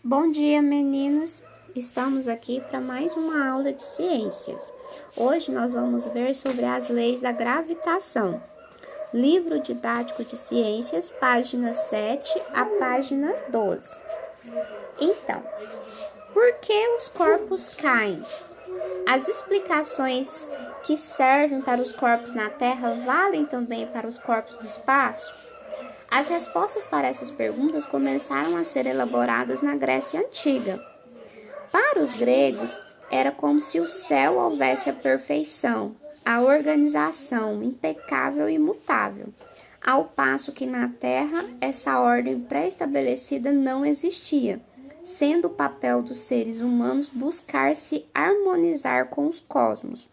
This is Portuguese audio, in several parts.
Bom dia, meninos! Estamos aqui para mais uma aula de ciências. Hoje nós vamos ver sobre as leis da gravitação. Livro didático de ciências, página 7 a página 12. Então, por que os corpos caem? As explicações que servem para os corpos na Terra valem também para os corpos no espaço? As respostas para essas perguntas começaram a ser elaboradas na Grécia Antiga. Para os gregos, era como se o céu houvesse a perfeição, a organização impecável e imutável, ao passo que na Terra essa ordem pré-estabelecida não existia, sendo o papel dos seres humanos buscar se harmonizar com os cosmos.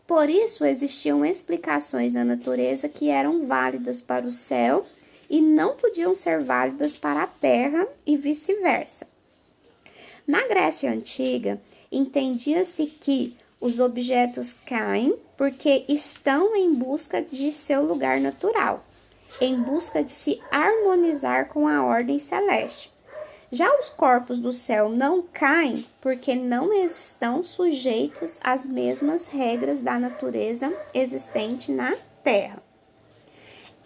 Por isso, existiam explicações na natureza que eram válidas para o céu e não podiam ser válidas para a Terra e vice-versa. Na Grécia Antiga, entendia-se que os objetos caem porque estão em busca de seu lugar natural, em busca de se harmonizar com a ordem celeste. Já os corpos do céu não caem porque não estão sujeitos às mesmas regras da natureza existente na Terra.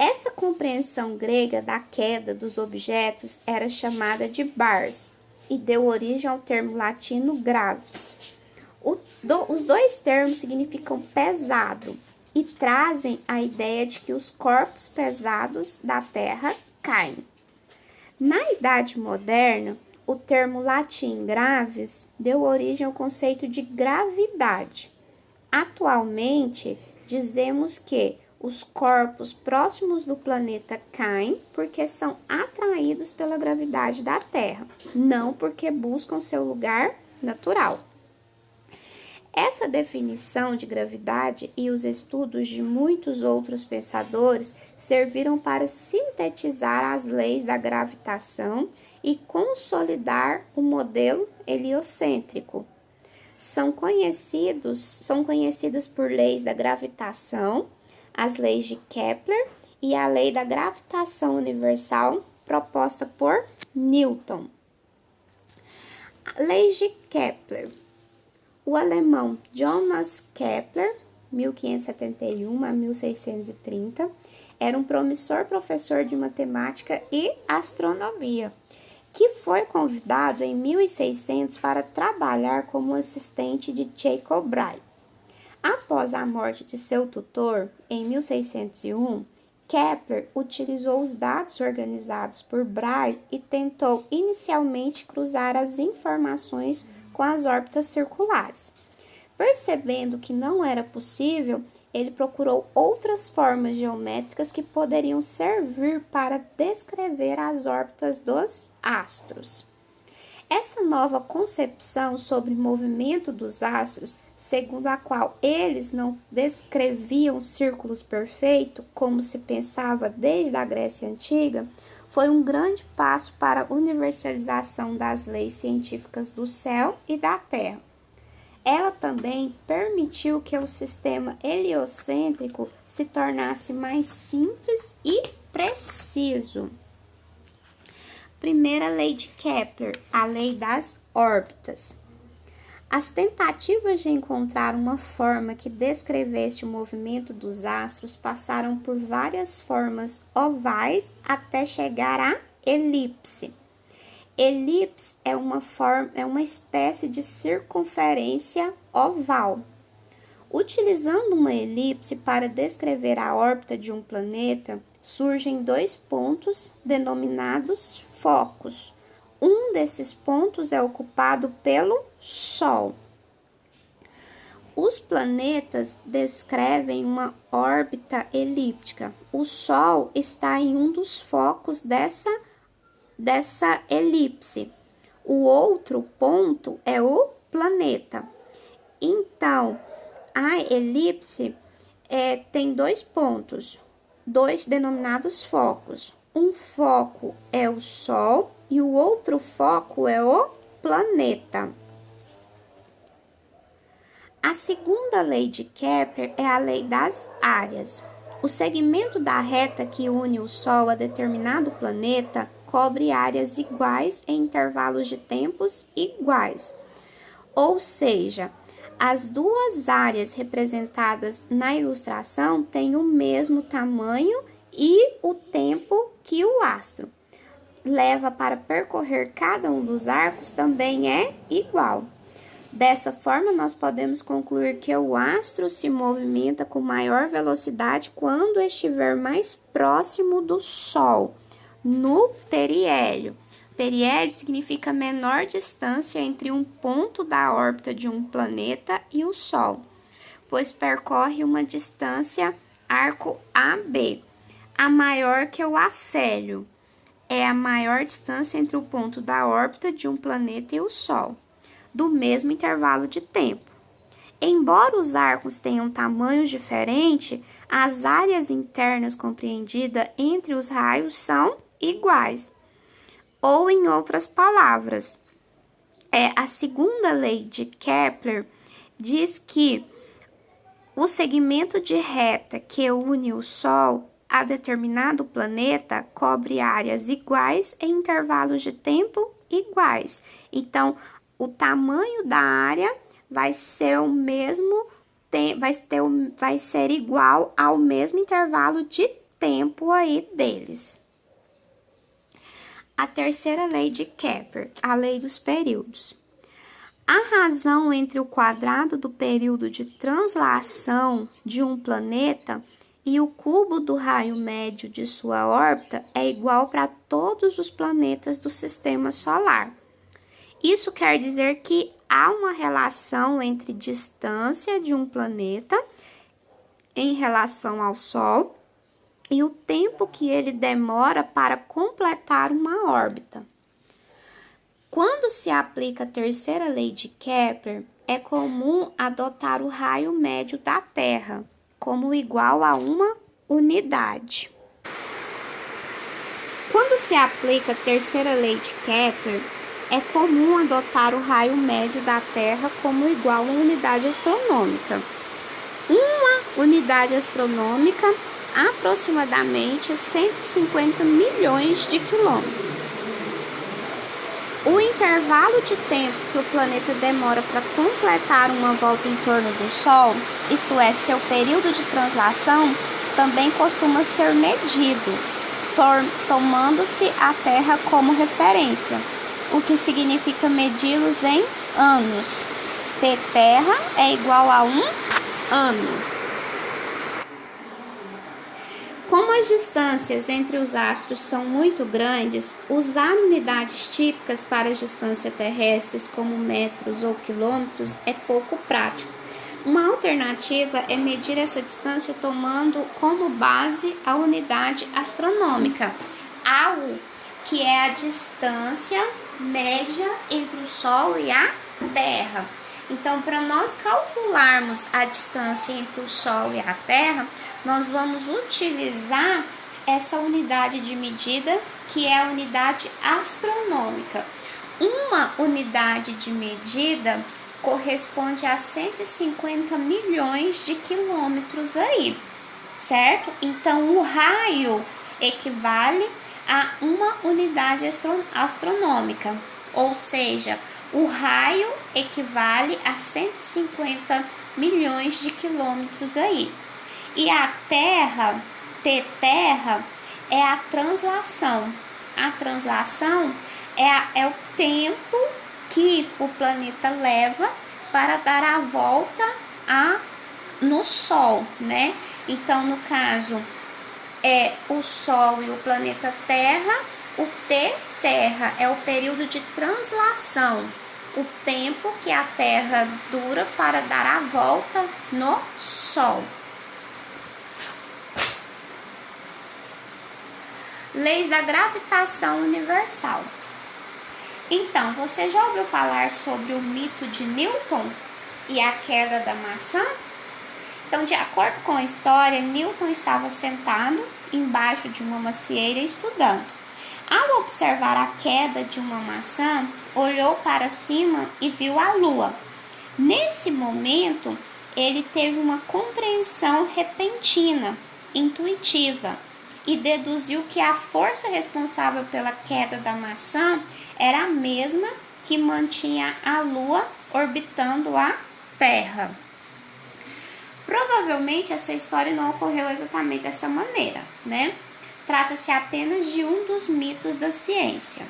Essa compreensão grega da queda dos objetos era chamada de bars e deu origem ao termo latino gravis. Os dois termos significam pesado e trazem a ideia de que os corpos pesados da Terra caem. Na Idade Moderna, o termo latim gravis deu origem ao conceito de gravidade. Atualmente, dizemos que os corpos próximos do planeta caem porque são atraídos pela gravidade da Terra, não porque buscam seu lugar natural. Essa definição de gravidade e os estudos de muitos outros pensadores serviram para sintetizar as leis da gravitação e consolidar o modelo heliocêntrico. São conhecidas por leis da gravitação, as leis de Kepler e a lei da gravitação universal proposta por Newton. Leis de Kepler. O alemão Johannes Kepler, 1571 a 1630, era um promissor professor de matemática e astronomia, que foi convidado em 1600 para trabalhar como assistente de Tycho Brahe. Após a morte de seu tutor, em 1601, Kepler utilizou os dados organizados por Brahe e tentou inicialmente cruzar as informações com as órbitas circulares. Percebendo que não era possível, ele procurou outras formas geométricas que poderiam servir para descrever as órbitas dos astros. Essa nova concepção sobre o movimento dos astros, segundo a qual eles não descreviam círculos perfeitos, como se pensava desde a Grécia Antiga, foi um grande passo para a universalização das leis científicas do céu e da Terra. Ela também permitiu que o sistema heliocêntrico se tornasse mais simples e preciso. Primeira lei de Kepler, a lei das órbitas. As tentativas de encontrar uma forma que descrevesse o movimento dos astros passaram por várias formas ovais até chegar à elipse. Elipse é uma espécie de circunferência oval. Utilizando uma elipse para descrever a órbita de um planeta, surgem dois pontos denominados focos. Um desses pontos é ocupado pelo Sol. Os planetas descrevem uma órbita elíptica. O Sol está em um dos focos dessa elipse. O outro ponto é o planeta. Então, a elipse tem dois pontos, dois denominados focos. Um foco é o Sol e o outro foco é o planeta. A segunda lei de Kepler é a lei das áreas. O segmento da reta que une o Sol a determinado planeta cobre áreas iguais em intervalos de tempos iguais. Ou seja, as duas áreas representadas na ilustração têm o mesmo tamanho e o tempo que o astro leva para percorrer cada um dos arcos também é igual. Dessa forma, nós podemos concluir que o astro se movimenta com maior velocidade quando estiver mais próximo do Sol, no periélio. Periélio significa menor distância entre um ponto da órbita de um planeta e o Sol, pois percorre uma distância arco AB, a maior que o afélio. É a maior distância entre o ponto da órbita de um planeta e o Sol, do mesmo intervalo de tempo. Embora os arcos tenham tamanhos diferentes, as áreas internas compreendidas entre os raios são iguais. Ou, em outras palavras, a segunda lei de Kepler diz que o segmento de reta que une o Sol a determinado planeta cobre áreas iguais em intervalos de tempo iguais. Então, o tamanho da área vai ser o mesmo, vai ser igual ao mesmo intervalo de tempo aí deles. A terceira lei de Kepler, a lei dos períodos. A razão entre o quadrado do período de translação de um planeta e o cubo do raio médio de sua órbita é igual para todos os planetas do sistema solar. Isso quer dizer que há uma relação entre distância de um planeta em relação ao Sol e o tempo que ele demora para completar uma órbita. Quando se aplica a terceira lei de Kepler, é comum adotar o raio médio da Terra como igual a uma unidade. Quando se aplica a terceira lei de Kepler, é comum adotar o raio médio da Terra como igual a uma unidade astronômica. Uma unidade astronômica, aproximadamente 150 milhões de quilômetros. O intervalo de tempo que o planeta demora para completar uma volta em torno do Sol, isto é, seu período de translação, também costuma ser medido, tomando-se a Terra como referência, o que significa medi-los em anos. T-Terra é igual a 1 ano. Como as distâncias entre os astros são muito grandes, usar unidades típicas para as distâncias terrestres, como metros ou quilômetros, é pouco prático. Uma alternativa é medir essa distância tomando como base a unidade astronômica, AU, que é a distância média entre o Sol e a Terra. Então, para nós calcularmos a distância entre o Sol e a Terra, nós vamos utilizar essa unidade de medida, que é a unidade astronômica. Uma unidade de medida corresponde a 150 milhões de quilômetros aí, certo? Então, o raio equivale a uma unidade astronômica, ou seja, o raio equivale a 150 milhões de quilômetros aí. E a Terra, T-Terra, é a translação. A translação é o tempo que o planeta leva para dar a volta no Sol, né? Então, no caso, o Sol e o planeta Terra, o T-Terra é o período de translação, o tempo que a Terra dura para dar a volta no Sol. Leis da gravitação universal. Então, você já ouviu falar sobre o mito de Newton e a queda da maçã? Então, de acordo com a história, Newton estava sentado embaixo de uma macieira estudando. Ao observar a queda de uma maçã, olhou para cima e viu a lua. Nesse momento, ele teve uma compreensão repentina, intuitiva, e deduziu que a força responsável pela queda da maçã era a mesma que mantinha a Lua orbitando a Terra. Provavelmente essa história não ocorreu exatamente dessa maneira, né? Trata-se apenas de um dos mitos da ciência.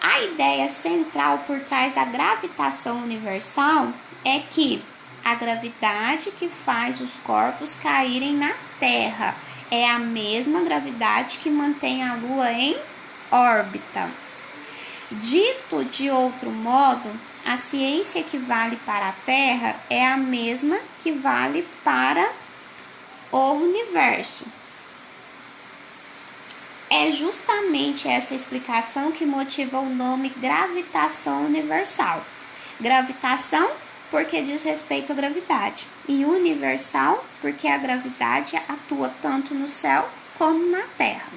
A ideia central por trás da gravitação universal é que a gravidade que faz os corpos caírem na Terra é a mesma gravidade que mantém a Lua em órbita. Dito de outro modo, a ciência que vale para a Terra é a mesma que vale para o universo. É justamente essa explicação que motiva o nome gravitação universal. Gravitação, porque diz respeito à gravidade, e universal, porque a gravidade atua tanto no céu como na Terra.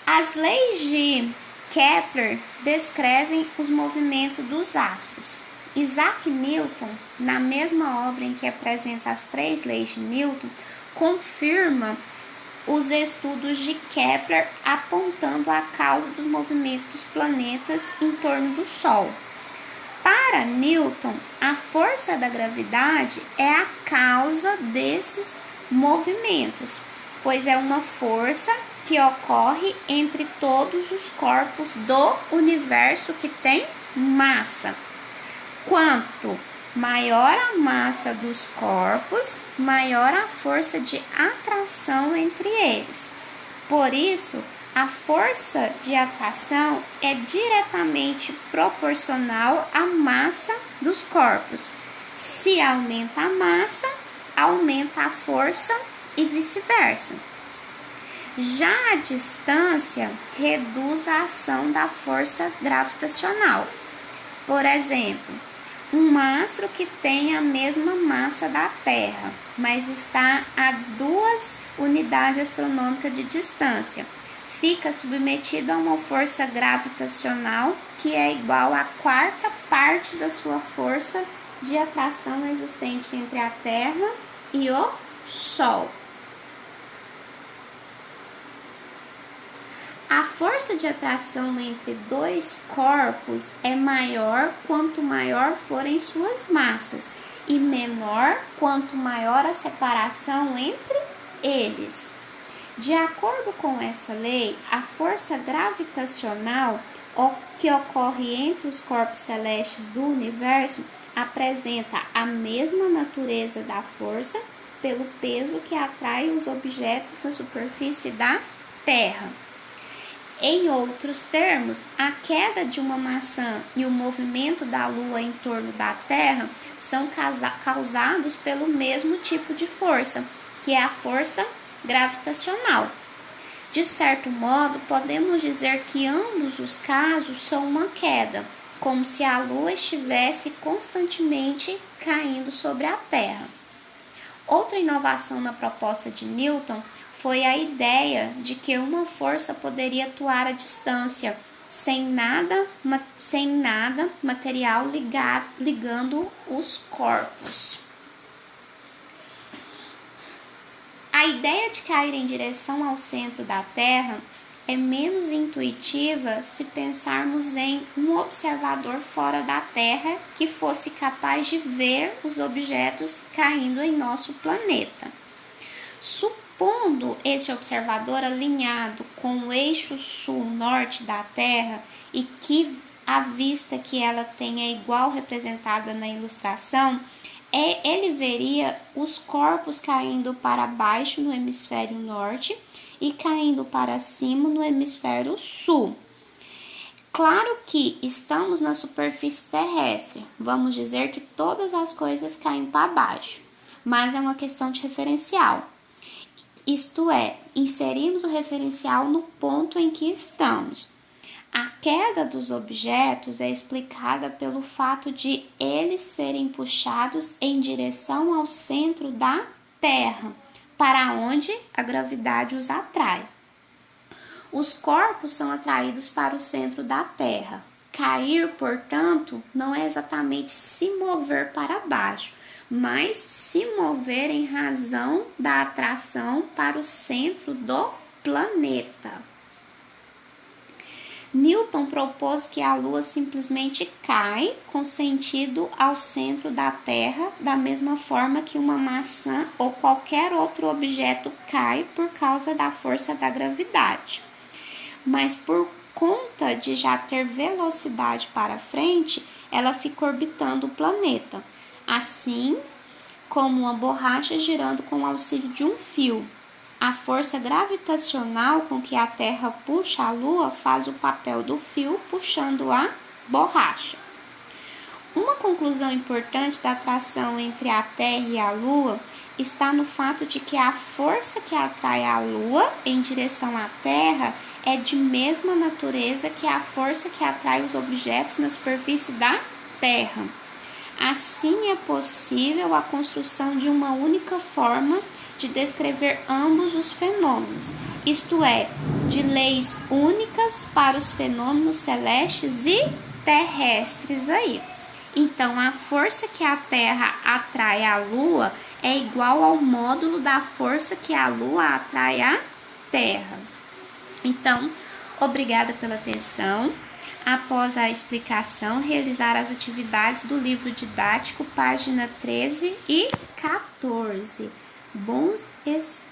As leis de Kepler descrevem os movimentos dos astros. Isaac Newton, na mesma obra em que apresenta as 3 leis de Newton, confirma os estudos de Kepler apontando a causa dos movimentos dos planetas em torno do Sol. Para Newton, a força da gravidade é a causa desses movimentos, pois é uma força que ocorre entre todos os corpos do universo que tem massa. Quanto maior a massa dos corpos, maior a força de atração entre eles. Por isso, a força de atração é diretamente proporcional à massa dos corpos. Se aumenta a massa, aumenta a força e vice-versa. Já a distância reduz a ação da força gravitacional. Por exemplo, um astro que tem a mesma massa da Terra, mas está a 2 unidades astronômicas de distância, fica submetido a uma força gravitacional que é igual à 4ª parte da sua força de atração existente entre a Terra e o Sol. A força de atração entre 2 corpos é maior quanto maior forem suas massas e menor quanto maior a separação entre eles. De acordo com essa lei, a força gravitacional que ocorre entre os corpos celestes do universo apresenta a mesma natureza da força pelo peso que atrai os objetos na superfície da Terra. Em outros termos, a queda de uma maçã e o movimento da Lua em torno da Terra são causados pelo mesmo tipo de força, que é a força gravitacional. De certo modo, podemos dizer que ambos os casos são uma queda, como se a Lua estivesse constantemente caindo sobre a Terra. Outra inovação na proposta de Newton foi a ideia de que uma força poderia atuar à distância, sem nada material ligando os corpos. A ideia de cair em direção ao centro da Terra é menos intuitiva se pensarmos em um observador fora da Terra que fosse capaz de ver os objetos caindo em nosso planeta. Supondo esse observador alinhado com o eixo sul-norte da Terra e que a vista que ela tem é igual representada na ilustração, ele veria os corpos caindo para baixo no hemisfério norte e caindo para cima no hemisfério sul. Claro que estamos na superfície terrestre, vamos dizer que todas as coisas caem para baixo, mas é uma questão de referencial. Isto é, inserimos o referencial no ponto em que estamos. A queda dos objetos é explicada pelo fato de eles serem puxados em direção ao centro da Terra, para onde a gravidade os atrai. Os corpos são atraídos para o centro da Terra. Cair, portanto, não é exatamente se mover para baixo, mas se mover em razão da atração para o centro do planeta. Newton propôs que a Lua simplesmente cai com sentido ao centro da Terra, da mesma forma que uma maçã ou qualquer outro objeto cai por causa da força da gravidade. Mas por conta de já ter velocidade para frente, ela fica orbitando o planeta, assim como uma borracha girando com o auxílio de um fio. A força gravitacional com que a Terra puxa a Lua faz o papel do fio puxando a borracha. Uma conclusão importante da atração entre a Terra e a Lua está no fato de que a força que atrai a Lua em direção à Terra é de mesma natureza que a força que atrai os objetos na superfície da Terra. Assim, é possível a construção de uma única forma de descrever ambos os fenômenos, isto é, de leis únicas para os fenômenos celestes e terrestres aí. Então, a força que a Terra atrai a Lua é igual ao módulo da força que a Lua atrai a Terra. Então, obrigada pela atenção. Após a explicação, realizar as atividades do livro didático, página 13 e 14. Bons estudos!